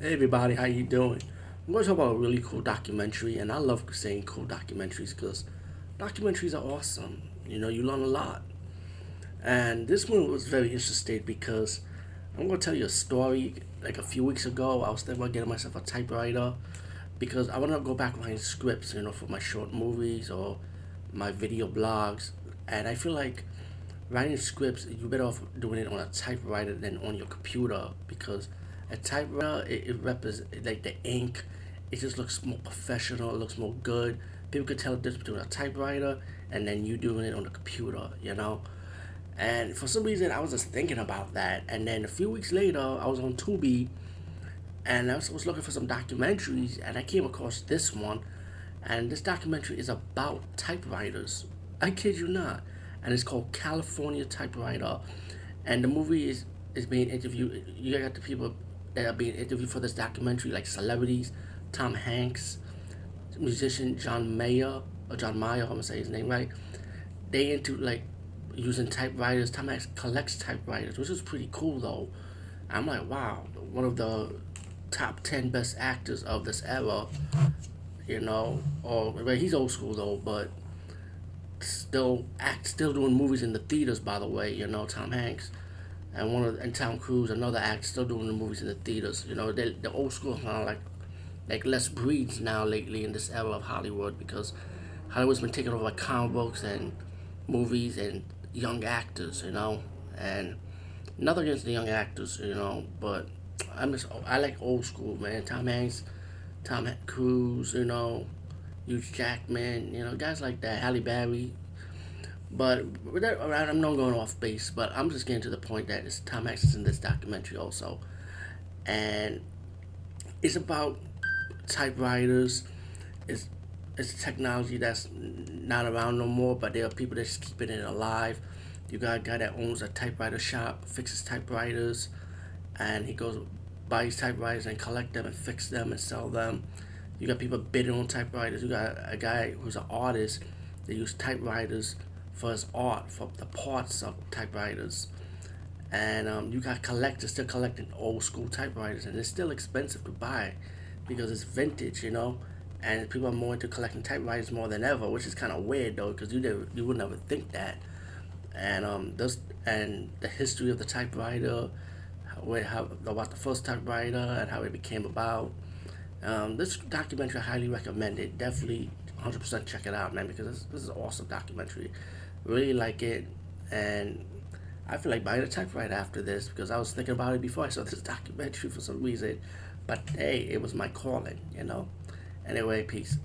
Hey everybody, how you doing? I'm going to talk about a really cool documentary, and I love saying cool documentaries because documentaries are awesome. You learn a lot. And this one was very interesting because I'm going to tell you a story. Like a few weeks ago, I was thinking about getting myself a typewriter because I want to go back writing scripts, for my short movies or my video blogs. And I feel like writing scripts, you're better off doing it on a typewriter than on your computer because a typewriter, it represents like the ink. It just looks more professional. It looks more good. People can tell the difference between a typewriter and then you doing it on the computer. And for some reason, I was just thinking about that. And then a few weeks later, I was on Tubi and I was looking for some documentaries and I came across this one. And this documentary is about typewriters. I kid you not. And it's called California Typewriter. And the movie is being interviewed. You got the people that are being interviewed for this documentary, like celebrities, Tom Hanks, musician John Mayer, or John Mayer, I'm gonna say his name right. They into like using typewriters. Tom Hanks collects typewriters, which is pretty cool though. I'm like, wow, one of the top 10 best actors of this era. Or well, he's old school though, but still doing movies in the theaters. By the way, Tom Hanks and Tom Cruise, another actor, still doing the movies in the theaters. The old school kind of like less breeds now lately in this era of Hollywood because Hollywood's been taken over by comic books and movies and young actors. And nothing against the young actors. But I like old school, man. Tom Hanks, Tom Cruise, Hugh Jackman, guys like that, Halle Berry. But I'm not going off base, but I'm just getting to the point that Tom Hanks is in this documentary also, and it's about typewriters. It's technology that's not around no more, but there are people that's keeping it alive. You got a guy that owns a typewriter shop, fixes typewriters, and he goes buys typewriters and collect them and fix them and sell them. You got people bidding on typewriters. You got a guy who's an artist that use typewriters for his art, for the parts of typewriters. And you got collectors still collecting old school typewriters, and it's still expensive to buy because it's vintage. And people are more into collecting typewriters more than ever, which is kind of weird though, because you would never think that. And the history of the typewriter, about the first typewriter and how it became about. This documentary I highly recommend it. Definitely 100% check it out, man, because this is an awesome documentary. Really like it, and I feel like buying a typewriter after this because I was thinking about it before I saw this documentary for some reason. But hey, it was my calling. Anyway, peace.